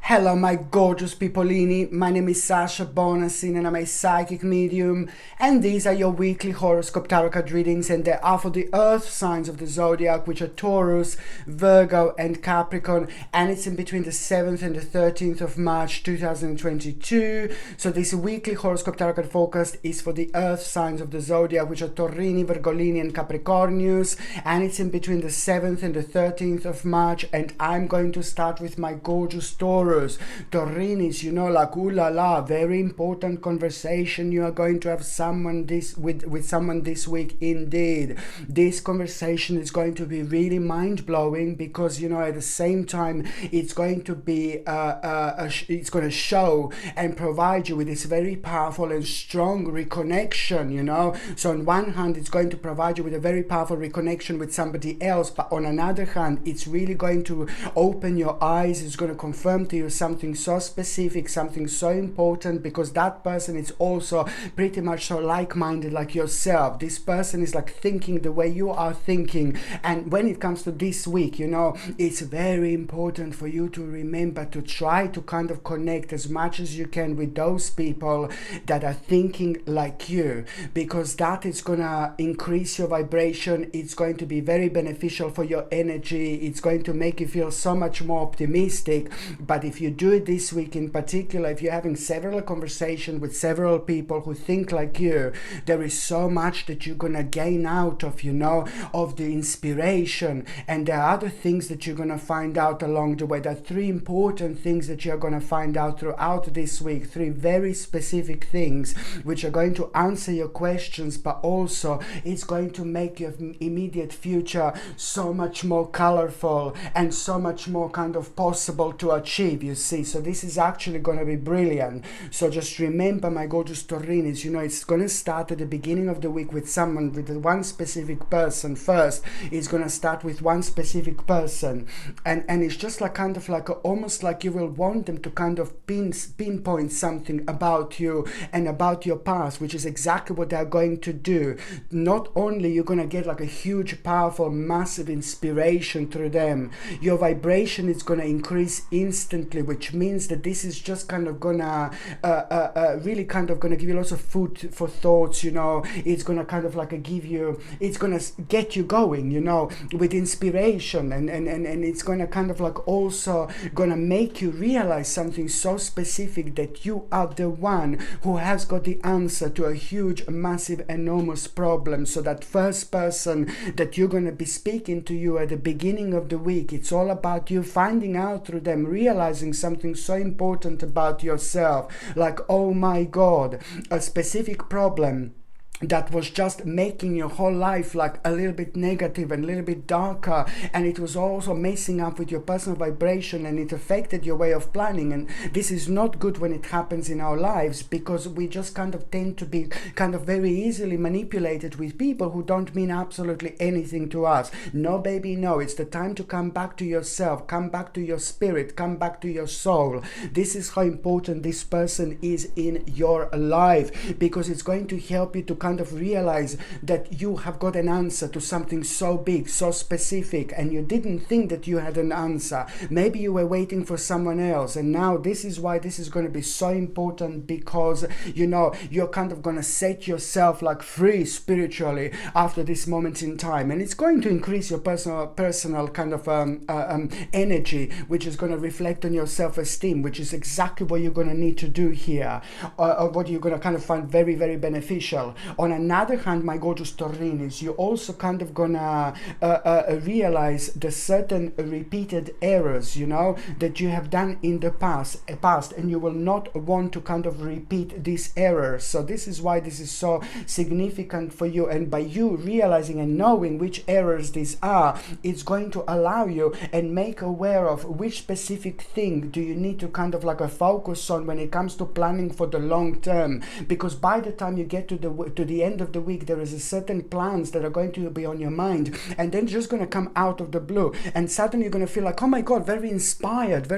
Hello, my gorgeous peopleini. My name is Sasha Bonasin and I'm a psychic medium. And these are your weekly horoscope tarot card readings, and they are for the earth signs of the zodiac, which are Taurus, Virgo, and Capricorn. And it's in between the 7th and the 13th of March 2022. So this weekly horoscope tarot card forecast is for the earth signs of the zodiac, which are Taurini, Virgolini, and Capricornius. And it's in between the 7th and the 13th of March. And I'm going to start with my gorgeous Taurus. Taurinis, you know, like ooh la la, very important conversation you are going to have someone with someone this week. Indeed, this conversation is going to be really mind-blowing because, you know, at the same time it's going to be it's going to show and provide you with this very powerful and strong reconnection, you know. So on one hand it's going to provide you with a very powerful reconnection with somebody else, but on another hand it's really going to open your eyes. It's going to confirm to you something so specific, something so important, because that person is also pretty much so like-minded like yourself. This person is like thinking the way you are thinking. And when it comes to this week, you know, it's very important for you to remember to try to kind of connect as much as you can with those people that are thinking like you, because that is gonna increase your vibration. It's going to be very beneficial for your energy. It's going to make you feel so much more optimistic. But if you do it this week in particular, if you're having several conversations with several people who think like you, there is so much that you're gonna gain out of, you know, of the inspiration. And there are other things that you're gonna find out along the way. There are three important things that you're gonna find out throughout this week, three very specific things which are going to answer your questions, but also it's going to make your immediate future so much more colorful and so much more kind of possible to achieve, you see. So this is actually going to be brilliant. So just remember, my gorgeous Taurinis, you know, it's going to start at the beginning of the week with someone, with one specific person. First it's going to start with one specific person, and it's just like kind of like almost like you will want them to kind of pinpoint something about you and about your past, which is exactly what they're going to do. Not only you're going to get like a huge, powerful, massive inspiration through them, your vibration is going to increase instantly, which means that this is just kind of gonna really kind of gonna give you lots of food for thoughts, you know. It's gonna kind of like give you, it's gonna get you going, you know, with inspiration, and it's gonna kind of like also gonna make you realize something so specific, that you are the one who has got the answer to a huge, massive, enormous problem. So that first person that you're gonna be speaking to you at the beginning of the week, it's all about you finding out through them, realizing something so important about yourself, like, oh my god, a specific problem that was just making your whole life like a little bit negative and a little bit darker, and it was also messing up with your personal vibration, and it affected your way of planning. And this is not good when it happens in our lives, because we just kind of tend to be kind of very easily manipulated with people who don't mean absolutely anything to us. No, baby, no. It's the time to come back to yourself, come back to your spirit, come back to your soul. This is how important this person is in your life, because it's going to help you to kind of realize that you have got an answer to something so big, so specific, and you didn't think that you had an answer. Maybe you were waiting for someone else, and now this is why this is going to be so important, because, you know, you're kind of going to set yourself like free spiritually after this moment in time, and it's going to increase your personal kind of energy, which is going to reflect on your self-esteem, which is exactly what you're going to need to do here, or what you're going to kind of find very, very beneficial. On another hand, my gorgeous Taurinis, you're also kind of gonna realize the certain repeated errors, you know, that you have done in the past, and you will not want to kind of repeat these errors. So this is why this is so significant for you, and by you realizing and knowing which errors these are, it's going to allow you and make aware of which specific thing do you need to kind of like focus on when it comes to planning for the long term, because by the time you get to to the end of the week, there is a certain plans that are going to be on your mind, and then just going to come out of the blue, and suddenly you're going to feel like, oh my God, very inspired,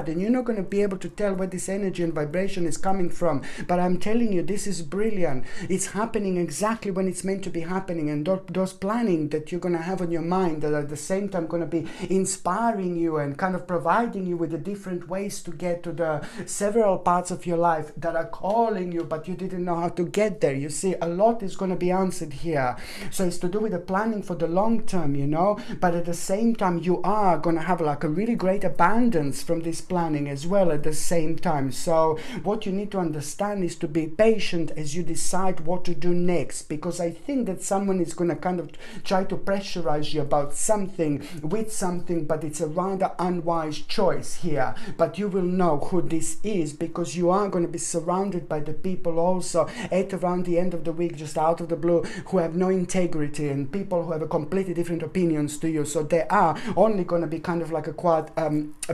and you're not going to be able to tell where this energy and vibration is coming from. But I'm telling you, this is brilliant. It's happening exactly when it's meant to be happening, and those planning that you're going to have on your mind that are at the same time going to be inspiring you and kind of providing you with the different ways to get to the several parts of your life that are calling you, but you didn't know how to get there. You see, a lot is going to be answered here. So it's to do with the planning for the long term, you know, but at the same time you are going to have like a really great abundance from this planning as well at the same time. So what you need to understand is to be patient as you decide what to do next, because I think that someone is going to kind of try to pressurize you about something with something, but it's a rather unwise choice here. But you will know who this is, because you are going to be surrounded by the people also at around the end of the week, just out of the blue, who have no integrity, and people who have a completely different opinions to you. So they are only going to be kind of like a quite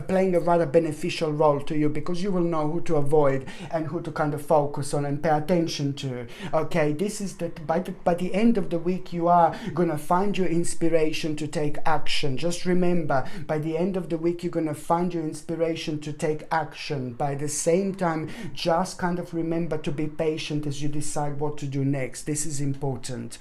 playing a rather beneficial role to you, because you will know who to avoid and who to kind of focus on and pay attention to. Okay, this is that by the end of the week you are going to find your inspiration to take action. Just remember, by the end of the week you're going to find your inspiration to take action. By the same time, just kind of remember to be patient as you decide what to do next. This is important.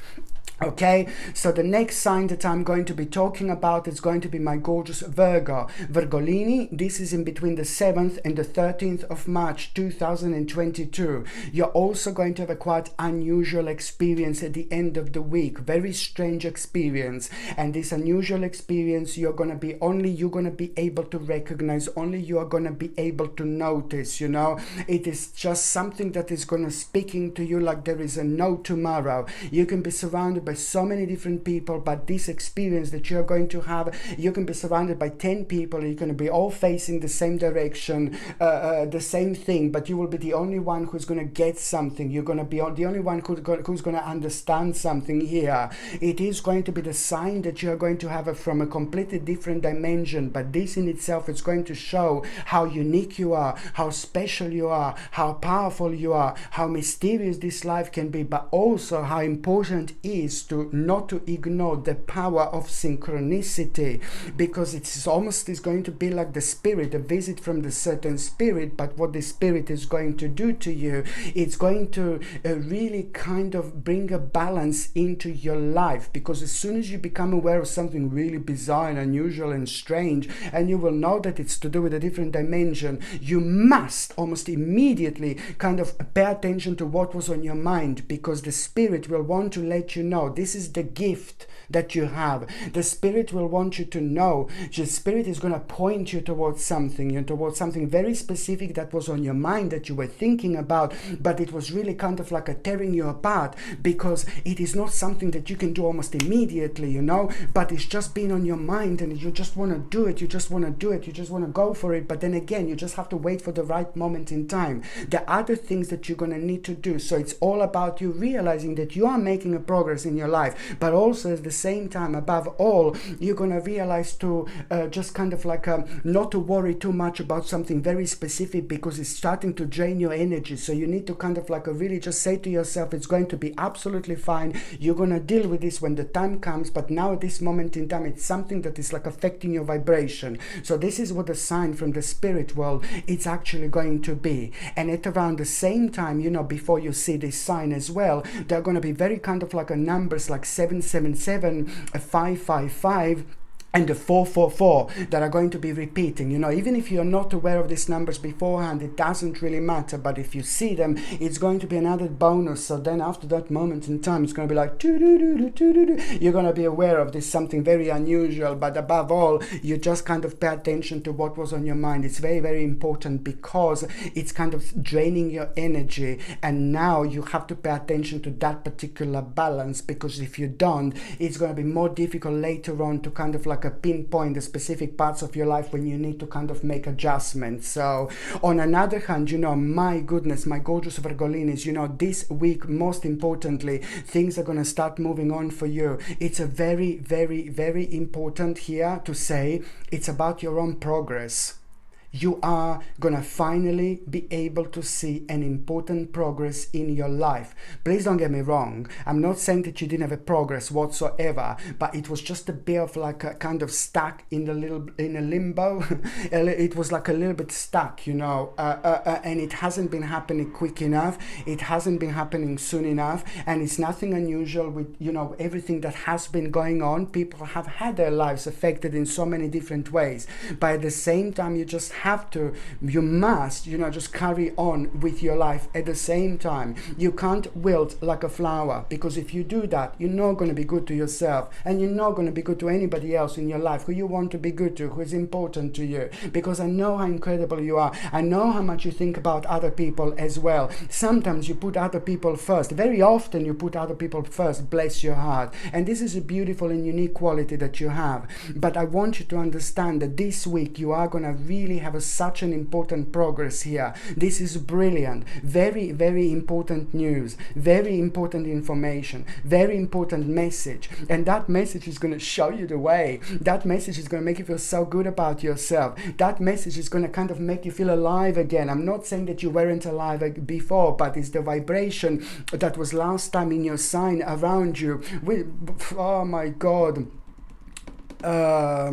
Okay, so the next sign that I'm going to be talking about is going to be my gorgeous Virgo. Virgolini, this is in between the 7th and the 13th of March 2022. You're also going to have a quite unusual experience at the end of the week. Very strange experience. And this unusual experience, you're going to be able to recognize, only you are going to be able to notice, you know. It is just something that is going to speaking to you like there is a no tomorrow. You can be surrounded by so many different people, but this experience that you're going to have, you can be surrounded by 10 people, you're going to be all facing the same direction, the same thing, but you will be the only one who's going to get something. You're going to be the only one who's going to understand something here. It is going to be the sign that you're going to have it from a completely different dimension, but this in itself is going to show how unique you are, how special you are, how powerful you are, how mysterious this life can be, but also how important it is to not to ignore the power of synchronicity, because it's almost is going to be like the spirit, a visit from the certain spirit. But what the spirit is going to do to you, it's going to really kind of bring a balance into your life, because as soon as you become aware of something really bizarre and unusual and strange, and you will know that it's to do with a different dimension, you must almost immediately kind of pay attention to what was on your mind, because the spirit will want to let you know this is the gift that you have. The spirit will want you to know. The spirit is going to point you towards something, towards something very specific that was on your mind, that you were thinking about, but it was really kind of like a tearing you apart, because it is not something that you can do almost immediately, but it's just been on your mind, and you just want to do it, you just want to go for it, but then again, you just have to wait for the right moment in time. There are other things that you're going to need to do. So it's all about you realizing that you are making a progress in your life, but also at the same time, above all, you're going to realize to just kind of like not to worry too much about something very specific, because it's starting to drain your energy. So you need to kind of like really just say to yourself, it's going to be absolutely fine, you're going to deal with this when the time comes, but now at this moment in time, it's something that is like affecting your vibration. So this is what the sign from the spirit world it's actually going to be. And at around the same time, before you see this sign as well, they're going to be very kind of like a numbers like 777, 555, and the 444 that are going to be repeating. Even if you're not aware of these numbers beforehand, it doesn't really matter, but if you see them, it's going to be another bonus. So then after that moment in time, it's going to be like you're going to be aware of this, something very unusual. But above all, you just kind of pay attention to what was on your mind. It's very, very important, because it's kind of draining your energy, and now you have to pay attention to that particular balance, because if you don't, it's going to be more difficult later on to kind of like a pinpoint the specific parts of your life when you need to kind of make adjustments. So on another hand, my goodness, my gorgeous Virgolinis, this week, most importantly, things are going to start moving on for you. It's a very, very, very important here to say it's about your own progress. you are gonna finally be able to see an important progress in your life. Please don't get me wrong, I'm not saying that you didn't have a progress whatsoever, but it was just a bit of like a kind of stuck in a limbo. It was like a little bit stuck, you know, and it hasn't been happening quick enough, it hasn't been happening soon enough, and it's nothing unusual with, you know, everything that has been going on. People have had their lives affected in so many different ways, but at the same time you must, you know, just carry on with your life. At the same time, you can't wilt like a flower, because if you do that, you're not going to be good to yourself, and you're not going to be good to anybody else in your life who you want to be good to, who is important to you, because I know how incredible you are. I know how much you think about other people as well. Sometimes you put other people first. Very often you put other people first, bless your heart. And this is a beautiful and unique quality that you have. But I want you to understand that this week you are going to really have such an important progress here. This is brilliant. Very, very important news. Very important information. Very important message. And that message is going to show you the way. That message is going to make you feel so good about yourself. That message is going to kind of make you feel alive again. I'm not saying that you weren't alive before, but it's the vibration that was last time in your sign around you. Oh my God. Oh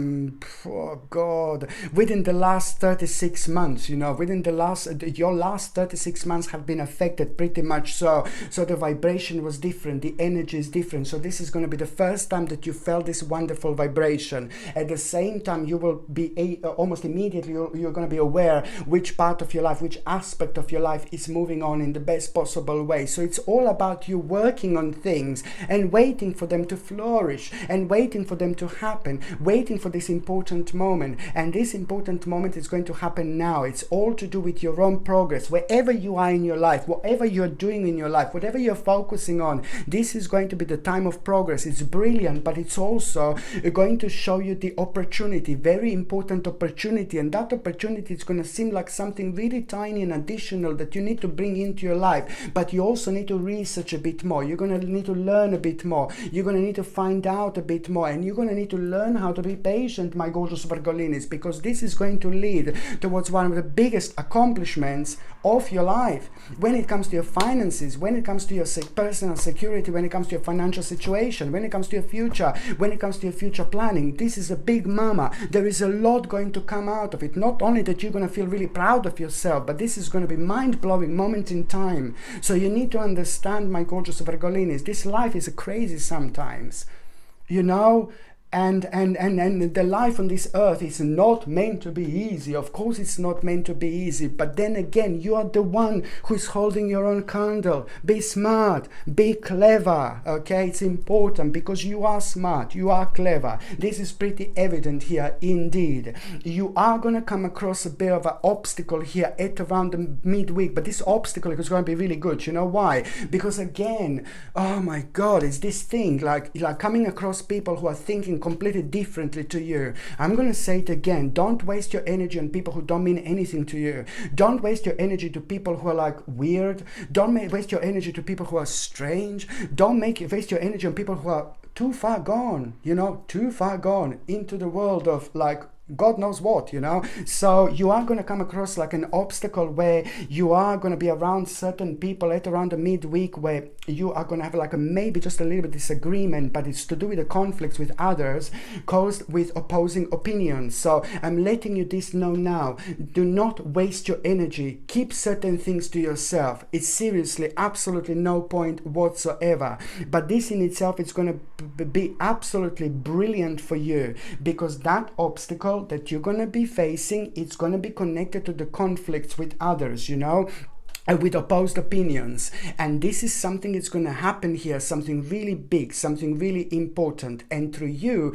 God, within the last 36 months, you know, your last 36 months have been affected pretty much. So the vibration was different, the energy is different. So this is going to be the first time that you felt this wonderful vibration. At the same time, you will be almost immediately, you're going to be aware which part of your life, which aspect of your life is moving on in the best possible way. So it's all about you working on things and waiting for them to flourish and waiting for them to happen, waiting for this important moment. And this important moment is going to happen now. It's all to do with your own progress. Wherever you are in your life, whatever you're doing in your life, whatever you're focusing on, this is going to be the time of progress. It's brilliant, but it's also going to show you the opportunity, very important opportunity. And that opportunity is going to seem like something really tiny and additional that you need to bring into your life, but you also need to research a bit more. You're going to need to learn a bit more. You're going to need to find out a bit more, and you're going to need to learn how to be patient, my gorgeous Virgolinis, because this is going to lead towards one of the biggest accomplishments of your life when it comes to your finances, when it comes to your personal security, when it comes to your financial situation, when it comes to your future, when it comes to your future planning. This is a big mama. There is a lot going to come out of it. Not only that you're going to feel really proud of yourself, but this is going to be mind-blowing moment in time. So you need to understand, my gorgeous Virgolinis, this life is crazy sometimes, you know. And the life on this earth is not meant to be easy. Of course it's not meant to be easy, but then again, you are the one who's holding your own candle. Be smart, be clever, okay? It's important because you are smart, you are clever. This is pretty evident here indeed. You are going to come across a bit of an obstacle here at around the midweek, but this obstacle is going to be really good. You know why? Because again, oh my God, it's this thing like coming across people who are thinking completely differently to you. I'm going to say it again. Don't waste your energy on people who don't mean anything to you. Don't waste your energy to people who are like weird. Don't waste your energy to people who are strange. Don't waste your energy on people who are too far gone, you know, too far gone into the world of like God knows what, you know. So you are going to come across like an obstacle where you are going to be around certain people at around the midweek where you are going to have like a maybe just a little bit disagreement, but it's to do with the conflicts with others caused with opposing opinions. So I'm letting you this know now. Do not waste your energy. Keep certain things to yourself. It's seriously absolutely no point whatsoever. But this in itself is going to be absolutely brilliant for you, because that obstacle that you're going to be facing, it's going to be connected to the conflicts with others, you know, with opposed opinions. And this is something that's going to happen here, something really big, something really important. And through you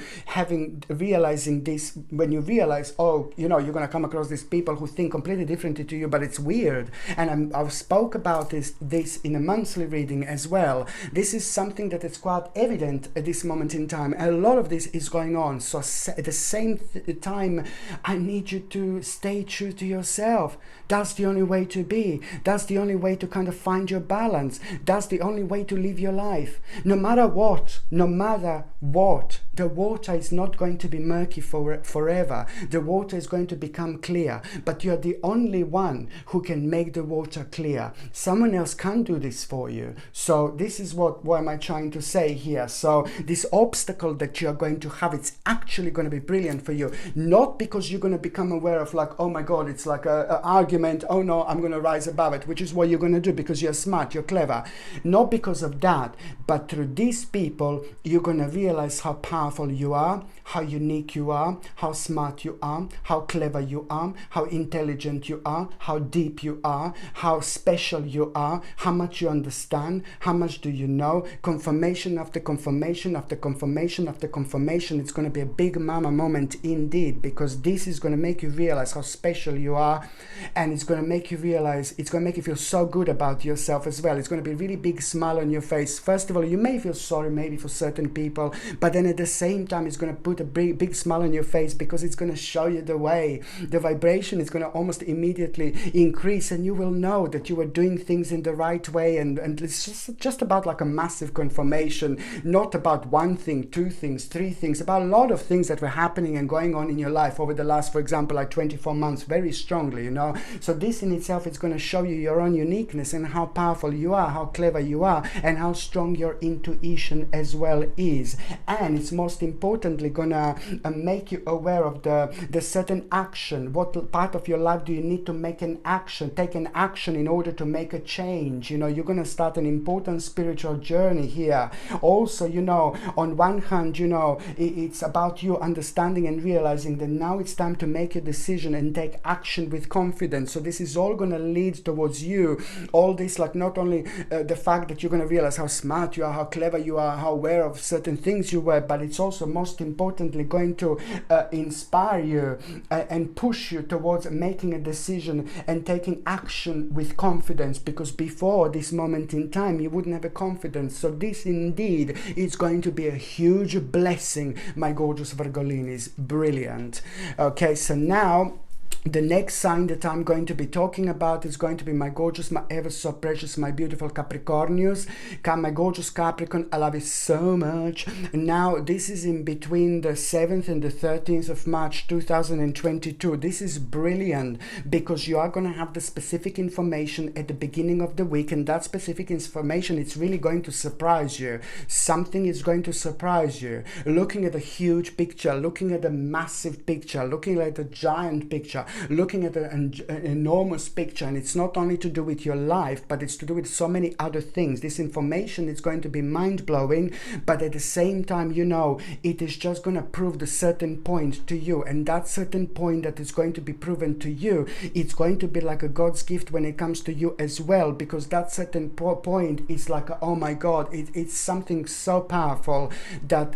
realizing this, when you realize, oh, you know, you're going to come across these people who think completely differently to you, but it's weird. And I've spoke about this in a monthly reading as well. This is something that is quite evident at this moment in time. A lot of this is going on. So at the same time, I need you to stay true to yourself. That's the only way to be. That's that's the only way to kind of find your balance. That's the only way to live your life. No matter what, the water is not going to be murky forever. The water is going to become clear, but you're the only one who can make the water clear. Someone else can't do this for you. So this is what am I trying to say here? So this obstacle that you're going to have, it's actually going to be brilliant for you. Not because you're going to become aware of like, oh my God, it's like an argument. Oh no, I'm going to rise above it, which is what you're going to do because you're smart, you're clever. Not because of that, but through these people, you're going to realize how powerful you are, how unique you are, how smart you are, how clever you are, how intelligent you are, how deep you are, how special you are, how much you understand, how much do you know. Confirmation after confirmation after confirmation after confirmation. It's going to be a big mama moment indeed, because this is going to make you realize how special you are, and it's going to make you realize, it's going to make you feel so good about yourself as well. It's going to be a really big smile on your face. First of all, you may feel sorry maybe for certain people, but then at the same time it's going to put a big smile on your face, because it's going to show you the way. The vibration is going to almost immediately increase, and you will know that you are doing things in the right way. And it's just about like a massive confirmation, not about one thing, two things, three things, about a lot of things that were happening and going on in your life over the last, for example, like 24 months, very strongly, you know. So this in itself is going to show you your own uniqueness and how powerful you are, how clever you are, and how strong your intuition as well is. And it's most importantly going to make you aware of the certain action. What part of your life do you need to take an action in order to make a change? You know, you're going to start an important spiritual journey here. Also, you know, on one hand, you know, it's about you understanding and realizing that now it's time to make a decision and take action with confidence. So this is all going to lead towards you. All this, like, not only the fact that you're going to realize how smart you are, how clever you are, how aware of certain things you were, but it's also most importantly going to inspire you and push you towards making a decision and taking action with confidence, because before this moment in time you wouldn't have a confidence. So this indeed is going to be a huge blessing, my gorgeous Virgolinis. Brilliant. Okay, so now the next sign that I'm going to be talking about is going to be my gorgeous, my ever so precious, my beautiful Capricornius. My gorgeous Capricorn, I love you so much. Now, this is in between the 7th and the 13th of March 2022. This is brilliant because you are going to have the specific information at the beginning of the week, and that specific information, it's really going to surprise you. Something is going to surprise you. Looking at a huge picture, looking at a massive picture, looking at a giant picture, looking at an enormous picture, and it's not only to do with your life, but it's to do with so many other things. This information is going to be mind-blowing, but at the same time, you know, it is just going to prove the certain point to you, and that certain point that is going to be proven to you, it's going to be like a God's gift when it comes to you as well, because that certain point is like, oh my God, it's something so powerful that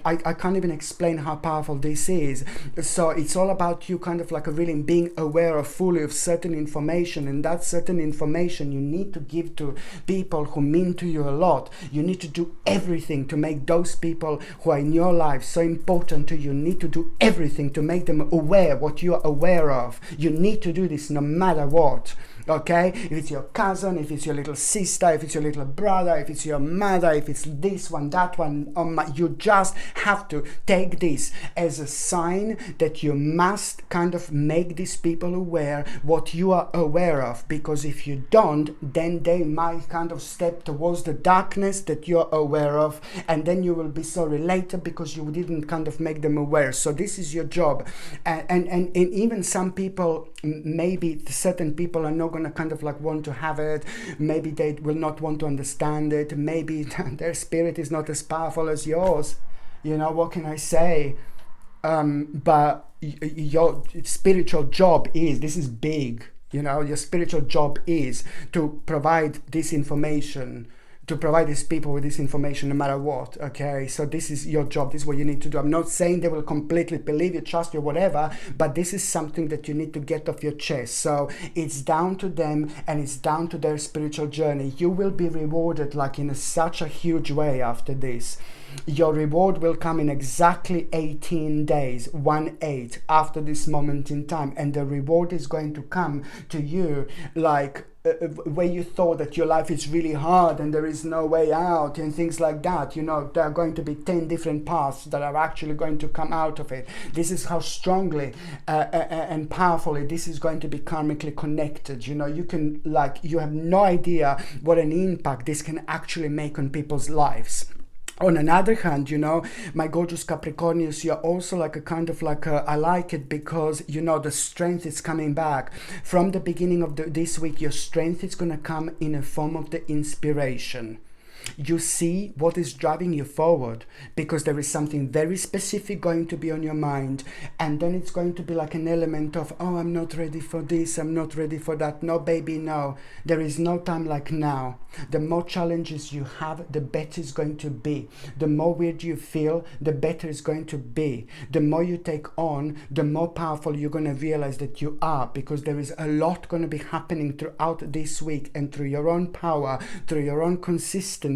I can't even explain how powerful this is. So it's all about you kind of like really being aware of fully of certain information, and that certain information you need to give to people who mean to you a lot. You need to do everything to make those people who are in your life so important to you. You need to do everything to make them aware what you are aware of. You need to do this no matter what. Okay, if it's your cousin, if it's your little sister, if it's your little brother, if it's your mother, if it's this one, that one, you just have to take this as a sign that you must kind of make these people aware what you are aware of, because if you don't, then they might kind of step towards the darkness that you're aware of, and then you will be sorry later because you didn't kind of make them aware. So this is your job, and even some people, maybe certain people are not going to kind of like want to have it, maybe they will not want to understand it, maybe their spirit is not as powerful as yours, you know, what can I say? But your spiritual job is, this is big, you know, your spiritual job is to provide this information, to provide these people with this information no matter what. Okay, so this is your job, this is what you need to do. I'm not saying they will completely believe you, trust you, whatever, but this is something that you need to get off your chest. So it's down to them, and it's down to their spiritual journey. You will be rewarded like in such a huge way after this. Your reward will come in exactly 18 days, 1/8 after this moment in time, and the reward is going to come to you like where you thought that your life is really hard and there is no way out and things like that, you know, there are going to be 10 different paths that are actually going to come out of it. This is how strongly and powerfully this is going to be karmically connected. You know, you can, like, you have no idea what an impact this can actually make on people's lives. On another hand, you know, my gorgeous Capricornius, you're also like a kind of like I like it because, you know, the strength is coming back. From the beginning of this week, your strength is going to come in a form of the inspiration. You see what is driving you forward, because there is something very specific going to be on your mind, and then it's going to be like an element of, oh, I'm not ready for this, I'm not ready for that. No, baby, no. There is no time like now. The more challenges you have, the better it's going to be. The more weird you feel, the better it's going to be. The more you take on, the more powerful you're going to realize that you are, because there is a lot going to be happening throughout this week, and through your own power, through your own consistency,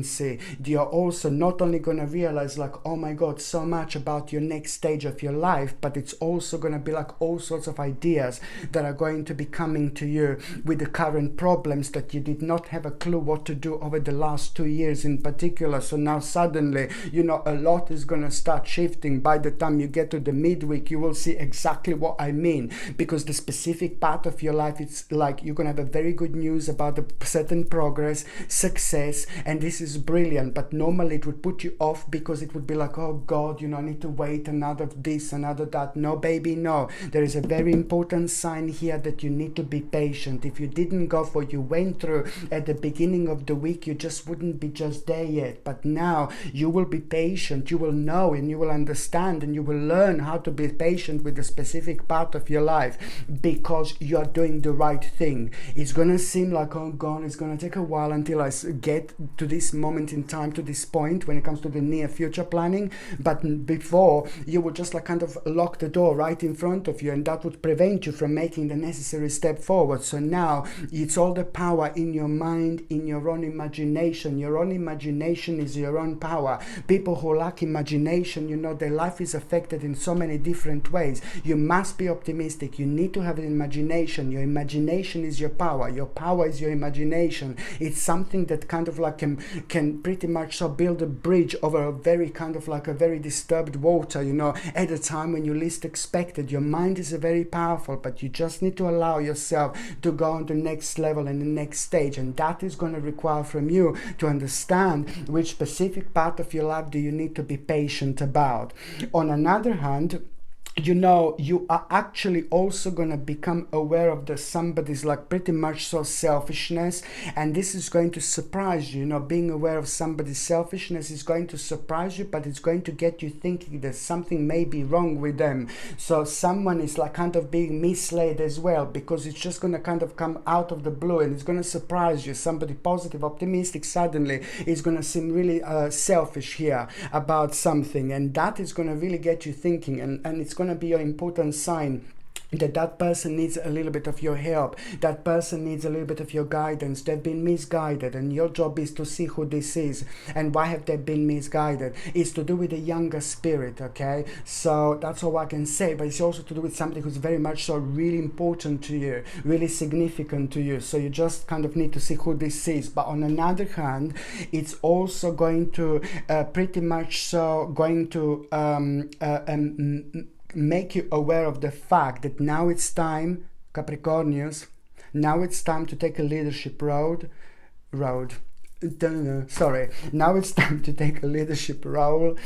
you're also not only going to realize like, oh my God, so much about your next stage of your life, but it's also going to be like all sorts of ideas that are going to be coming to you with the current problems that you did not have a clue what to do over the last 2 years in particular. So now suddenly, you know, a lot is going to start shifting. By the time you get to the midweek, you will see exactly what I mean, because the specific part of your life, it's like you're going to have a very good news about a certain progress, success, and this is brilliant. But normally it would put you off, because it would be like, oh God, you know, I need to wait another this, another that. No, baby, no. There is a very important sign here that you need to be patient. If you didn't go for what you went through at the beginning of the week, you just wouldn't be just there yet. But now you will be patient, you will know and you will understand, and you will learn how to be patient with the specific part of your life, because you are doing the right thing. It's gonna seem like, oh God, it's gonna take a while until I get to this moment in time, to this point when it comes to the near future planning. But before, you would just like kind of lock the door right in front of you, and that would prevent you from making the necessary step forward. So now it's all the power in your mind, in your own imagination. Your own imagination is your own power. People who lack imagination, you know, their life is affected in so many different ways. You must be optimistic. You need to have an imagination. Your imagination is your power. Your power is your imagination. It's something that kind of like can pretty much so build a bridge over a very kind of like a very disturbed water, you know, at a time when you least expect it. Your mind is very powerful, but you just need to allow yourself to go on the next level and the next stage, and that is going to require from you to understand which specific part of your life do you need to be patient about. On another hand, you know, you are actually also going to become aware of the somebody's like pretty much so selfishness, and this is going to surprise you. You know, being aware of somebody's selfishness is going to surprise you, but it's going to get you thinking that something may be wrong with them. So someone is like kind of being misled as well, because it's just going to kind of come out of the blue, and it's going to surprise you. Somebody positive, optimistic, suddenly is going to seem really selfish here about something, and that is going to really get you thinking, and it's going to be your important sign that person needs a little bit of your help. That person needs a little bit of your guidance. They've been misguided, and your job is to see who this is and why have they been misguided. It's to do with a younger spirit, okay? So that's all I can say, but it's also to do with somebody who's very much so really important to you, really significant to you. So you just kind of need to see who this is. But on another hand, it's also going to pretty much so going to make you aware of the fact that now it's time, Capricornius, now it's time to take a leadership now it's time to take a leadership role,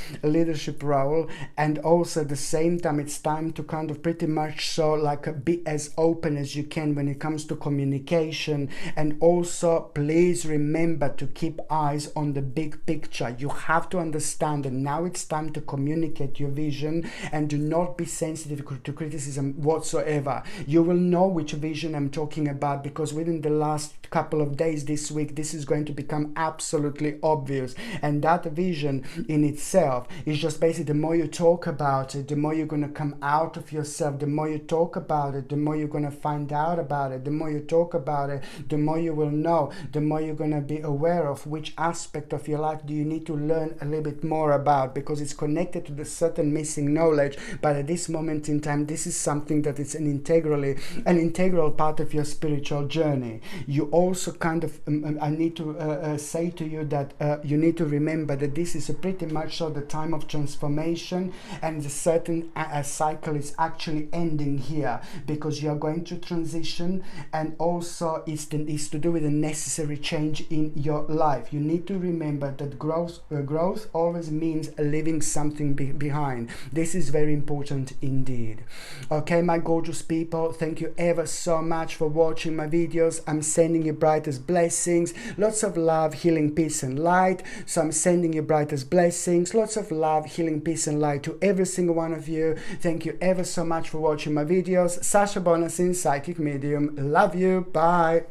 and also at the same time it's time to kind of pretty much so like be as open as you can when it comes to communication. And also please remember to keep eyes on the big picture. You have to understand that now it's time to communicate your vision, and do not be sensitive to criticism whatsoever. You will know which vision I'm talking about, because within the last couple of days this week, this is going to become become absolutely obvious. And that vision in itself is just basically, the more you talk about it, the more you're going to come out of yourself. The more you talk about it, the more you're going to find out about it. The more you talk about it, the more you will know. The more you're going to be aware of which aspect of your life do you need to learn a little bit more about, because it's connected to the certain missing knowledge. But at this moment in time, this is something that is an integral part of your spiritual journey. You also kind of, I need to say to you that you need to remember that this is pretty much so the time of transformation, and the certain cycle is actually ending here, because you are going to transition, and also it's to do with a necessary change in your life. You need to remember that growth always means leaving something behind. This is very important indeed. Okay, my gorgeous people, thank you ever so much for watching my videos. I'm sending you brightest blessings, lots of love, healing, peace and light. So I'm sending you brightest blessings, lots of love, healing, peace and light to every single one of you. Thank you ever so much for watching my videos. Sasha Bonasin, psychic medium. Love you. Bye.